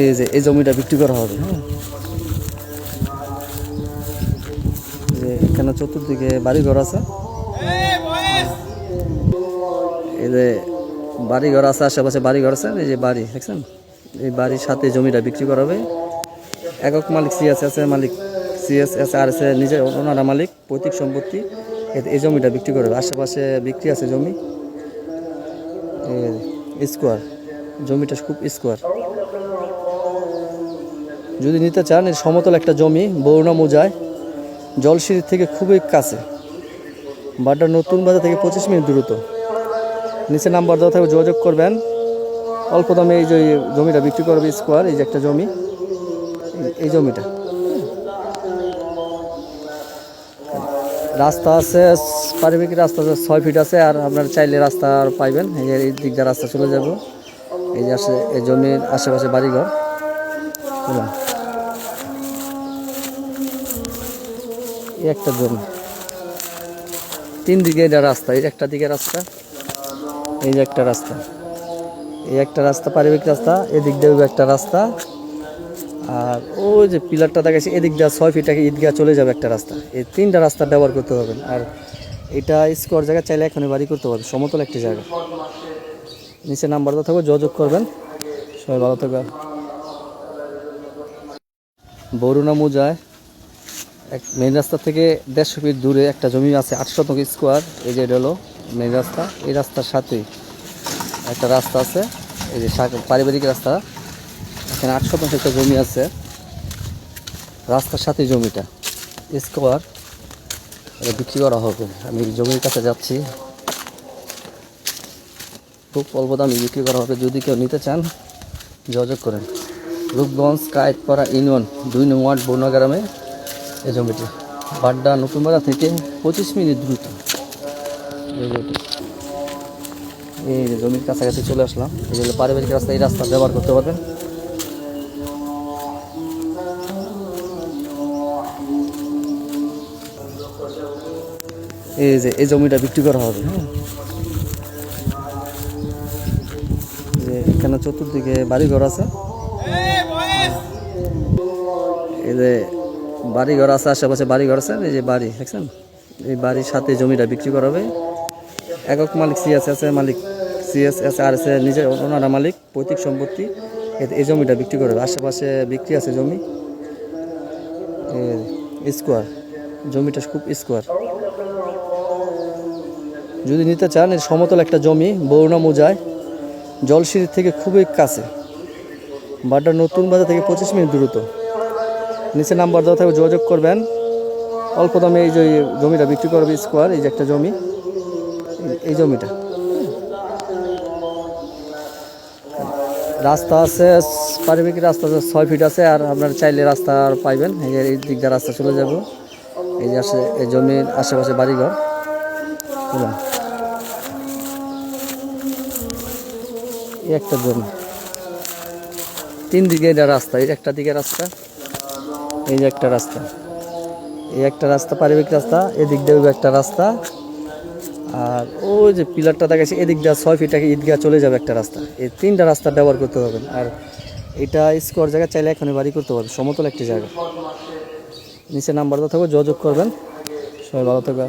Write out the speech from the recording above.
এই যে এই জমিটা বিক্রি করা হবে। হ্যাঁ, যে এখানে চতুর্দিকে বাড়িঘর আছে, এই যে বাড়িঘর আছে, আশেপাশে বাড়িঘর আছে। এই যে বাড়ি দেখছেন, এই বাড়ির সাথে জমিটা বিক্রি করা হবে। একক মালিক সিএস মালিক, সিএস আর এস নিজে ওনারা মালিক, পৈতৃক সম্পত্তি। এই জমিটা বিক্রি করবে, আশেপাশে বিক্রি আছে জমি। স্কোয়ার জমিটা খুব স্কোয়ার। যদি নিতে চান, এর সমতল একটা জমি, বরুণা মৌজায়, জলসিঁড়ির থেকে খুবই কাছে, বাড্ডা নতুন বাজার থেকে 25 মিনিট দূরত্ব। নিচে নাম্বার দেওয়া থাকবে, যোগাযোগ করবেন। অল্প দামে এই যে জমিটা বিক্রি করবে স্কোয়ার। এই যে একটা জমি, এই জমিটা রাস্তা আছে, পারিবারিক রাস্তা আছে, 6 ফিট আছে। আর আপনার চাইলে রাস্তা আর পাইবেন, এই দিক দিয়ে রাস্তা চলে যাব। এই যে আসে এই জমির আশেপাশে বাড়িঘর। বুঝলাম, এই একটা জমি, 3 দিকে এটা রাস্তা। এই একটা দিকে রাস্তা, এই যে একটা রাস্তা, এই একটা রাস্তা পারিবারিক রাস্তা। এদিক দিয়ে একটা রাস্তা, আর ওই যে পিলারটা দেখাচ্ছে এদিক দিয়ে 6 ফিট আগে ঈদগাহ চলে যাবে একটা রাস্তা। এই 3টা রাস্তা ব্যবহার করতে পারবেন। আর এটা স্কোয়ার জায়গা, চাইলে এখনই বাড়ি করতে পারবেন, সমতল একটি জায়গা। নিচে নাম্বার দেওয়া থাকবে, যোগাযোগ করবেন। সবাই ভালো থাকবে। বরুণা মৌজায় এক মেন রাস্তা থেকে 150 ফিট দূরে একটা জমি আছে, 8 শতক স্কোয়ার। এই যে এটা হলো মেন রাস্তা। এই রাস্তার সাথেই একটা রাস্তা আছে, এই যে পারিবারিক রাস্তা। এখানে 8 শতাংশ একটা জমি আছে, রাস্তার সাথে জমিটা স্কোয়ার। এটা বিক্রি করা হবে। আমি জমির কাছে যাচ্ছি, খুব অল্প দামে বিক্রি করা হবে। যদি কেউ নিতে চান, যোগাযোগ করেন। রূপগঞ্জ কায়েতপাড়া ইউনিয়ন 2 নং ওয়ার্ড, বরুণা গ্রামে এই জমিটি। বাড্ডা নতুন বাজার থেকে 25 মিনিট দ্রুত। এই যে জমির কাছাকাছি চলে আসলাম। এই যে পারিবারিক রাস্তা, এই রাস্তা ব্যবহার করতে পারবেন। এই যে এই জমিটা বিক্রি করা হবে। হ্যাঁ, যে এখানে চতুর্দিকে বাড়িঘর আছে, এই যে বাড়িঘর আছে, আশেপাশে বাড়িঘর আছে। এই যে বাড়ি দেখছেন, এই বাড়ির সাথে জমিটা বিক্রি করা হবে। একক মালিক সিএস মালিক, সিএস আর এস নিজে ওনারা মালিক, পৈতৃক সম্পত্তি। এই জমিটা বিক্রি করবে, আশেপাশে বিক্রি আছে জমি। স্কোয়ার জমিটা খুব স্কোয়ার। যদি নিতে চান, এর সমতল একটা জমি, বরুণা মৌজায়, জলসিঁড়ির থেকে খুবই কাছে, বাড্ডা নতুন বাজার থেকে 25 মিনিট দূরত্ব। নিচে নাম্বার দেওয়া থাকবে, যোগাযোগ করবেন। অল্প দামে এই যে জমিটা বিক্রি করবে স্কোয়ার। এই যে একটা জমি, এই জমিটা রাস্তা আছে, পারিবারিক রাস্তা আছে, 6 ফিট আছে। আর আপনার চাইলে রাস্তা আর পাইবেন, এই দিক দিয়ে রাস্তা চলে যাব। এই যে আসে এই জমির আশেপাশে বাড়িঘর। বুঝলাম, এই একটা জমি, 3 দিকে এটা রাস্তা। এই একটা দিকে রাস্তা, এই যে একটা রাস্তা, এই একটা রাস্তা পারিবারিক রাস্তা। এদিক দিয়ে একটা রাস্তা, আর ওই যে পিলারটা দেখাচ্ছে এদিক দিয়ে 6 ফিট আগে ঈদগাহ চলে যাবে একটা রাস্তা। এই 3টা রাস্তা ব্যবহার করতে পারবেন। আর এটা স্কোয়ার জায়গা, চাইলে এখনই বাড়ি করতে পারবেন, সমতল একটি জায়গা। নিচে নাম্বার দেওয়া থাকবে, যোগাযোগ করবেন। সবাই ভালো থাকবে।